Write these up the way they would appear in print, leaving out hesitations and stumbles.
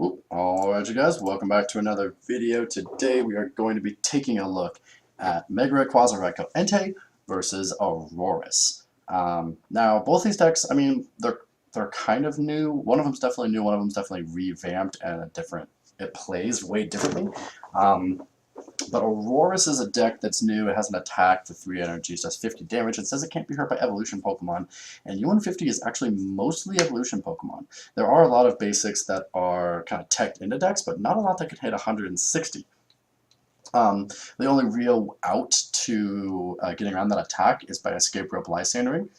Alright you guys, welcome back to another video. Today we are going to be taking a look at Mega Rayquaza Raikou Entei versus Aurorus. Now both these decks, I mean, they're kind of new. One of them's definitely new, one of them's definitely revamped and it plays way differently. But Aurorus is a deck that's new. It has an attack for 3 energies, does 50 damage. It says it can't be hurt by evolution Pokemon. And U150 is actually mostly evolution Pokemon. There are a lot of basics that are kind of teched into decks, but not a lot that can hit 160. The only real out to getting around that attack is by Escape Rope Lysandering.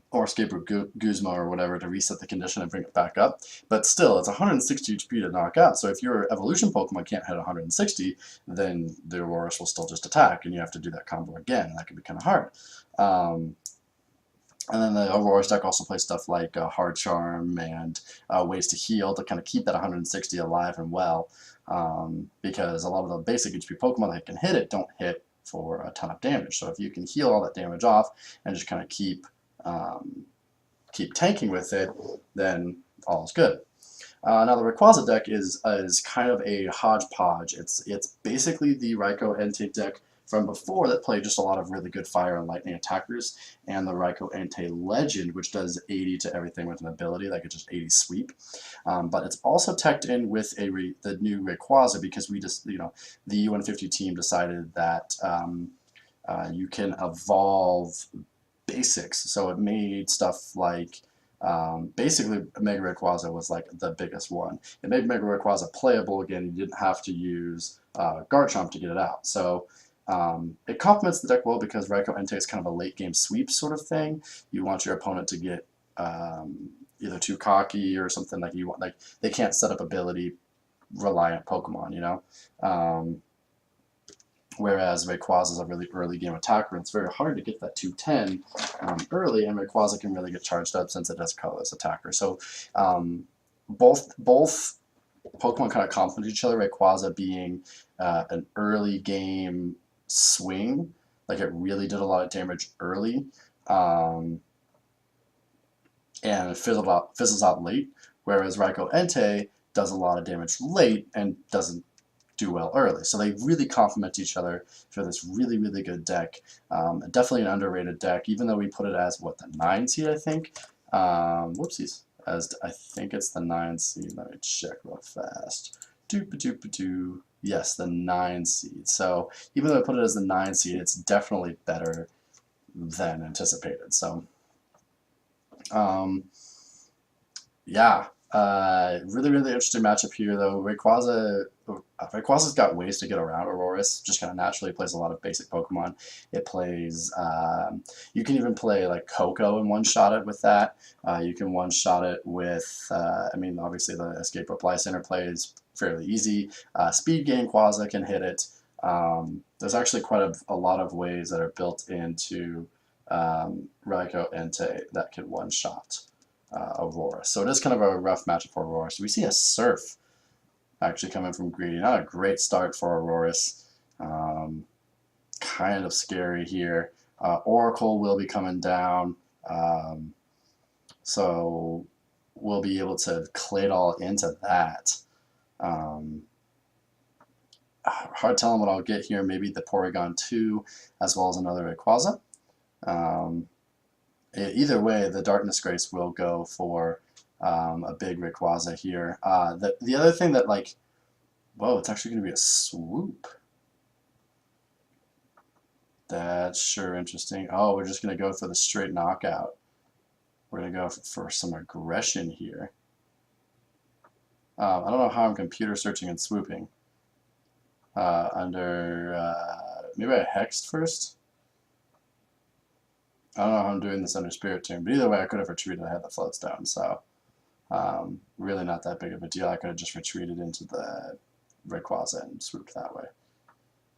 Or Escape Rope Guzma or whatever to reset the condition and bring it back up. But still, it's 160 HP to knock out. So if your evolution Pokemon can't hit 160, then the Aurorus will still just attack, and you have to do that combo again. And that can be kind of hard. And then the Aurorus deck also plays stuff like Hard Charm and ways to heal to kind of keep that 160 alive and well. Because a lot of the basic HP Pokemon that can hit it don't hit for a ton of damage. So if you can heal all that damage off and just kind of keep tanking with it, then all's good. Now the Rayquaza deck is kind of a hodgepodge. It's basically the Raikou Entei deck from before that played just a lot of really good fire and lightning attackers, and the Raikou Entei Legend, which does 80 to everything with an ability, like it's just 80 sweep. But it's also teched in with the new Rayquaza because we just, the U150 team decided that you can evolve basics. So it made stuff like basically Mega Rayquaza was like the biggest one. It made Mega Rayquaza playable again. You didn't have to use Garchomp to get it out. So it complements the deck well because Raikou Entei is kind of a late game sweep sort of thing. You want your opponent to get either too cocky or something, like you want, like they can't set up ability reliant Pokemon, whereas Rayquaza is a really early game attacker, and it's very hard to get that 210 early, and Rayquaza can really get charged up since it has colorless attacker. So both Pokemon kind of complement each other, Rayquaza being an early game swing, like it really did a lot of damage early, and it fizzles out late, whereas Raikou Entei does a lot of damage late and doesn't do well early. So they really complement each other for this really, really good deck. Definitely an underrated deck, even though we put it as, what, the 9 seed, I think? Whoopsies. As I think it's the 9 seed. Let me check real fast. Doop-a-doop-a-doo. Yes, the 9 seed. So even though I put it as the 9 seed, it's definitely better than anticipated. So, yeah. Really, really interesting matchup here, though. Rayquaza's got ways to get around Aurorus, just kind of naturally plays a lot of basic Pokemon. It plays, you can even play like Coco and one-shot it with that. You can one-shot it with, I mean, obviously the Escape Rope Center plays fairly easy. Speed Gain Quaza can hit it. There's actually quite a lot of ways that are built into Raikou Entei that can one-shot Aurora. So it is kind of a rough matchup for Aurora. So we see a Surf actually coming from Greedy. Not a great start for Aurorus. Kind of scary here. Oracle will be coming down. So we'll be able to clay all into that. Hard telling what I'll get here. Maybe the Porygon 2 as well as another Rayquaza. Either way, the Darkness Grace will go for a big Rayquaza here. The other thing that, like, whoa, it's actually going to be a swoop. That's sure interesting. Oh, we're just going to go for the straight knockout. We're going to go for some aggression here. I don't know how I'm computer searching and swooping. Maybe I hexed first? I don't know how I'm doing this under Spirit Tomb, but either way, I could have retreated. I had the floats down, so really not that big of a deal. I could have just retreated into the Rayquaza and swooped that way.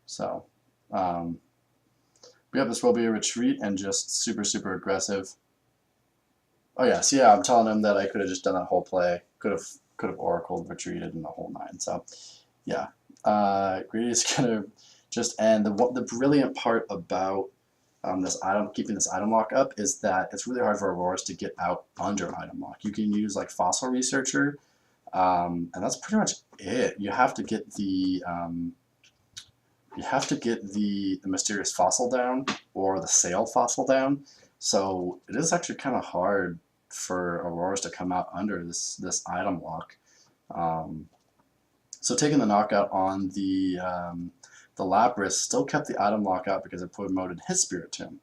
So, yep, this will be a retreat and just super, super aggressive. Oh yeah, so yeah, I'm telling him that I could have just done that whole play. Could have oracled, retreated, and the whole 9. So, yeah, Greedy is gonna just end. The brilliant part about keeping this item lock up is that it's really hard for Aurorus to get out under item lock. You can use like Fossil Researcher And that's pretty much it. You have to get the mysterious fossil down or the sail fossil down. So it is actually kind of hard for Aurorus to come out under this item lock. So taking the knockout on the Lapras still kept the item lock out because it promoted his Spiritomb.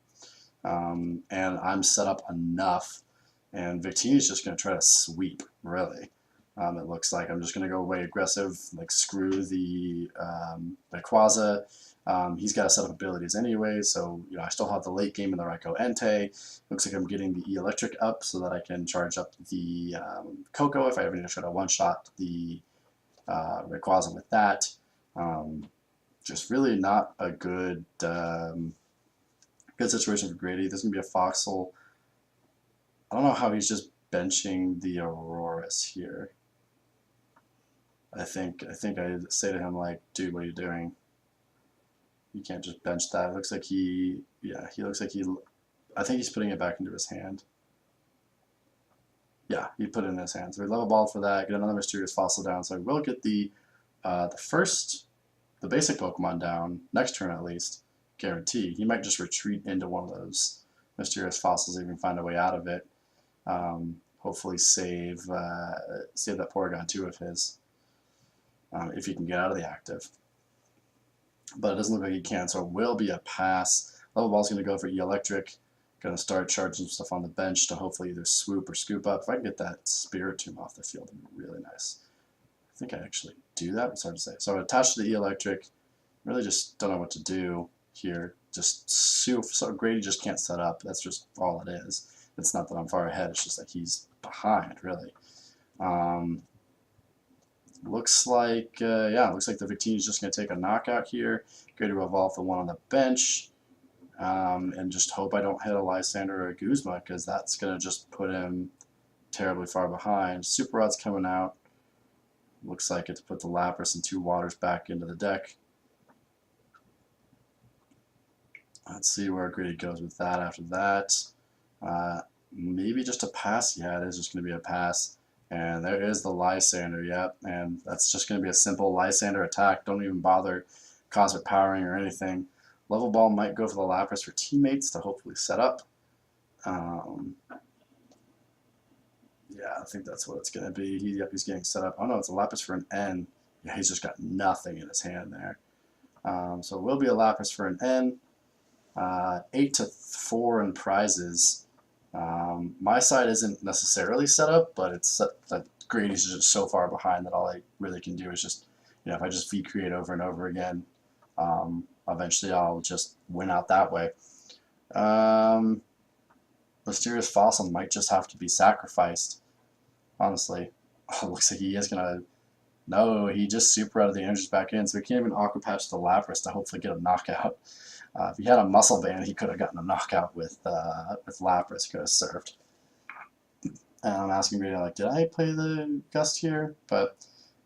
And I'm set up enough, and Victini's just going to try to sweep, really. It looks like I'm just going to go way aggressive, like screw the Rayquaza. He's got a set of abilities anyway, so I still have the late game in the Raikou Entei. Looks like I'm getting the E-Electric up so that I can charge up the Coco if I ever need to try to one-shot the Rayquaza with that. Just really not a good situation for Grady. There's going to be a Foxel. I don't know how he's just benching the Aurorus here. I think I say to him, like, dude, what are you doing? You can't just bench that. It looks like he looks like I think he's putting it back into his hand. Yeah, he put it in his hand. So we level ball for that, get another mysterious fossil down. So we'll get the basic Pokemon down, next turn at least, guarantee. He might just retreat into one of those mysterious fossils, even find a way out of it. Hopefully save that Porygon 2 of his, if he can get out of the active. But it doesn't look like he can, so it will be a pass. Level Ball's going to go for E-Electric. Going to start charging stuff on the bench to hopefully either swoop or scoop up. If I can get that Spiritomb off the field, it'd be really nice. I think I actually do that. It's hard to say. So I'm attached to the E-Electric. Really just don't know what to do here. Just so Grady just can't set up. That's just all it is. It's not that I'm far ahead. It's just that he's behind, really. Looks like the Victini is just going to take a knockout here. Grady will evolve the one on the bench. And just hope I don't hit a Lysander or a Guzma, because that's going to just put him terribly far behind. Super Rod's coming out. Looks like it's put the Lapras and 2 waters back into the deck. Let's see where Grady goes with that after that. Maybe just a pass. Yeah, it is just going to be a pass. And there is the Lysander, yep. And that's just going to be a simple Lysander attack. Don't even bother Cosmic Powering or anything. Level Ball might go for the Lapras for teammates to hopefully set up. Yeah, I think that's what it's going to be. He's getting set up. Oh no, it's a Lapras for an N. Yeah, he's just got nothing in his hand there. So it will be a Lapras for an N. 8-4 in prizes. My side isn't necessarily set up, but it's set that Grady's just so far behind that all I really can do is just, if I just V-create over and over again, eventually I'll just win out that way. Mysterious Fossil might just have to be sacrificed, honestly. Oh, looks like he is going to... No, he just super out of the energies back in, so he can't even Aqua Patch the Lapras to hopefully get a knockout. If he had a Muscle Band, he could have gotten a knockout with Lapras. He could have served. And I'm asking Grady, like, did I play the Gust here? But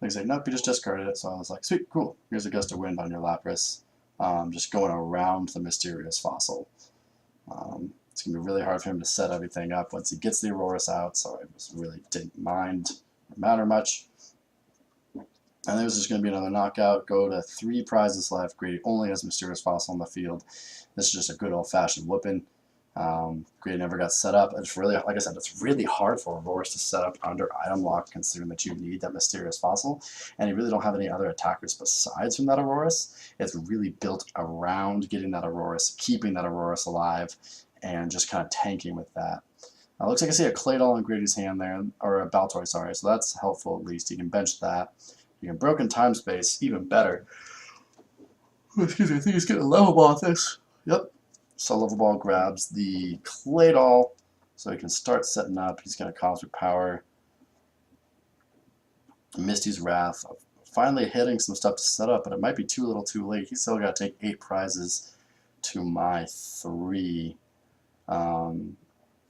he's like, nope, you just discarded it. So I was like, sweet, cool. Here's a Gust of Wind on your Lapras. Just going around the Mysterious Fossil. It's going to be really hard for him to set everything up once he gets the Aurorus out, so I just really didn't mind or matter much. And there's just going to be another knockout. Go to 3 prizes left. Grady only has Mysterious Fossil on the field. This is just a good old-fashioned whooping. Grady never got set up. It's really, like I said, it's really hard for Aurorus to set up under item lock, considering that you need that Mysterious Fossil, and you really don't have any other attackers besides from that Aurorus. It's really built around getting that Aurorus, keeping that Aurorus alive, and just kind of tanking with that. Looks like I see a Claydol in Grady's hand there, or a Baltoy, sorry, so that's helpful at least. You can bench that. You can Broken Time Space, even better. Excuse me, I think he's getting a Level Ball with this. Yep. So Level Ball grabs the Claydol, so he can start setting up. He's going to Cosmic Power. Misty's Wrath. Finally hitting some stuff to set up, but it might be too little too late. He's still got to take 8 prizes to my 3.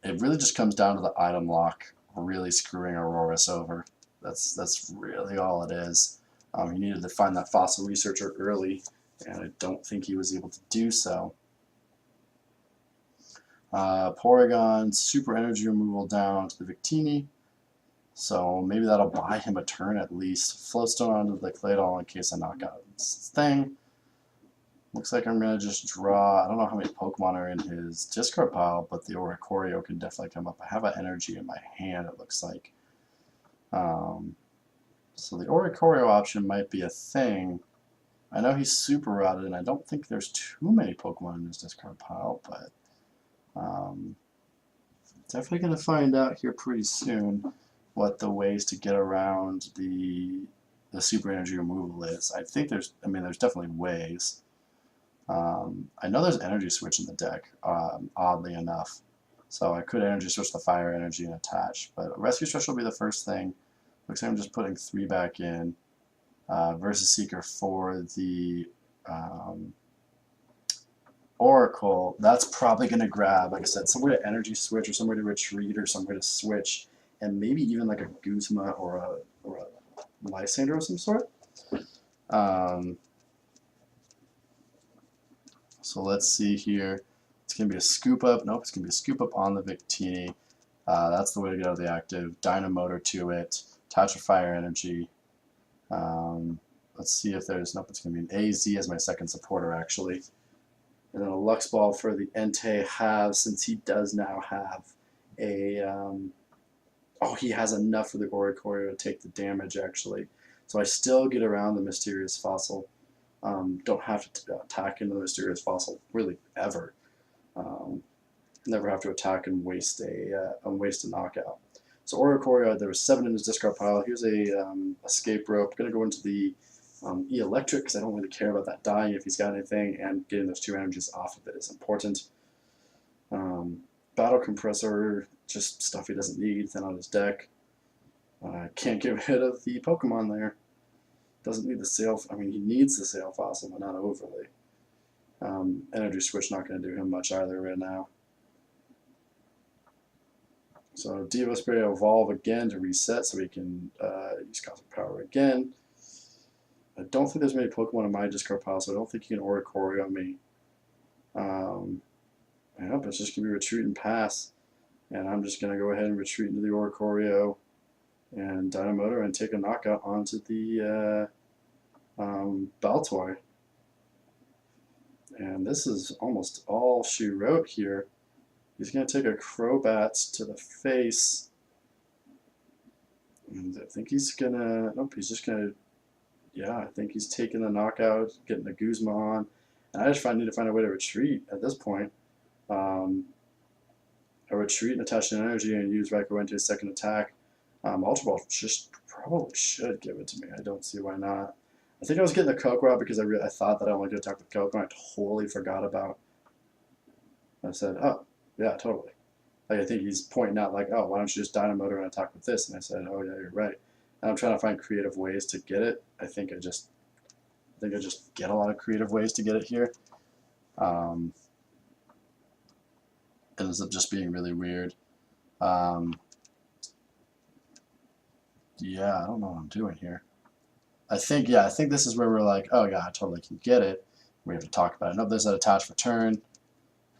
It really just comes down to the item lock really screwing Aurorus over. That's really all it is. He needed to find that Fossil Researcher early, and I don't think he was able to do so. Porygon, Super Energy Removal down to the Victini. So maybe that'll buy him a turn at least. Floatstone onto the Claydol in case I knock out this thing. Looks like I'm going to just draw. I don't know how many Pokemon are in his discard pile, but the Oricorio can definitely come up. I have an energy in my hand, it looks like. So the Oricorio option might be a thing. I know he's super routed, and I don't think there's too many Pokemon in his discard pile, but definitely going to find out here pretty soon what the ways to get around the super energy removal is. I think there's definitely ways. I know there's energy switch in the deck, oddly enough. So I could energy switch the fire energy and attach, but rescue stretch will be the first thing. Looks like I'm just putting 3 back in. Versus Seeker for the Oracle. That's probably going to grab, like I said, some way to energy switch or some way to retreat or some way to switch, and maybe even like a Guzma or a Lysander of some sort. So let's see here. It's going to be a scoop up. Nope, it's going to be a scoop up on the Victini. That's the way to get out of the active. Dynamotor to it. Attach a fire energy. Let's see if there's, nope, it's going to be an AZ as my second supporter actually. And then a Lux Ball for the Entei have, since he does now have a, oh, he has enough for the Oricorio to take the damage actually. So I still get around the Mysterious Fossil. Don't have to attack into the Mysterious Fossil really ever. Never have to attack and waste a knockout. So Oricorio, there was 7 in his discard pile. Here's a escape rope. Gonna go into the E-Electric because I don't really care about that dying if he's got anything, and getting those 2 energies off of it is important. Battle Compressor, just stuff he doesn't need, then on his deck. Can't get rid of the Pokemon there. Doesn't need the Sail, I mean he needs the Sail Fossil, but not overly. Energy Switch not going to do him much either right now. So Devo Spray evolve again to reset so we can use Cosmic Power again. I don't think there's many Pokemon in my discard pile, so I don't think you can Oricorio me. Yep, it's just going to be retreat and pass. And I'm just going to go ahead and retreat into the Oricorio and Dynamotor and take a knockout onto the Baltoy. And this is almost all she wrote here. He's going to take a Crobat to the face. And I think he's going to, nope, he's just going to, yeah, I think he's taking the knockout, getting the Guzma on. And I just need to find a way to retreat at this point. I retreat and attach an energy and use Raikou into his second attack. Ultra Ball just probably should give it to me. I don't see why not. I think I was getting the Kokoro because I thought that I only could attack with Kokoro. I totally forgot about. I said, oh, yeah, totally. Like I think he's pointing out like, oh, why don't you just Dynamotor and attack with this? And I said, oh yeah, you're right. And I'm trying to find creative ways to get it. I think I just get a lot of creative ways to get it here. It ends up just being really weird. Yeah, I don't know what I'm doing here. I think this is where we're like, oh yeah, I totally can get it. We have to talk about it. No, there's an attach return.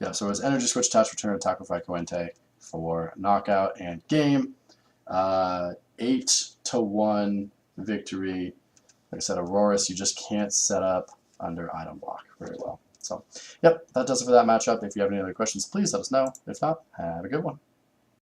Yeah, so it was energy switch, attach return, attack with Raikou Entei for knockout and game. 8-1 victory. Like I said, Aurorus, you just can't set up under item block very well. So, yep, that does it for that matchup. If you have any other questions, please let us know. If not, have a good one.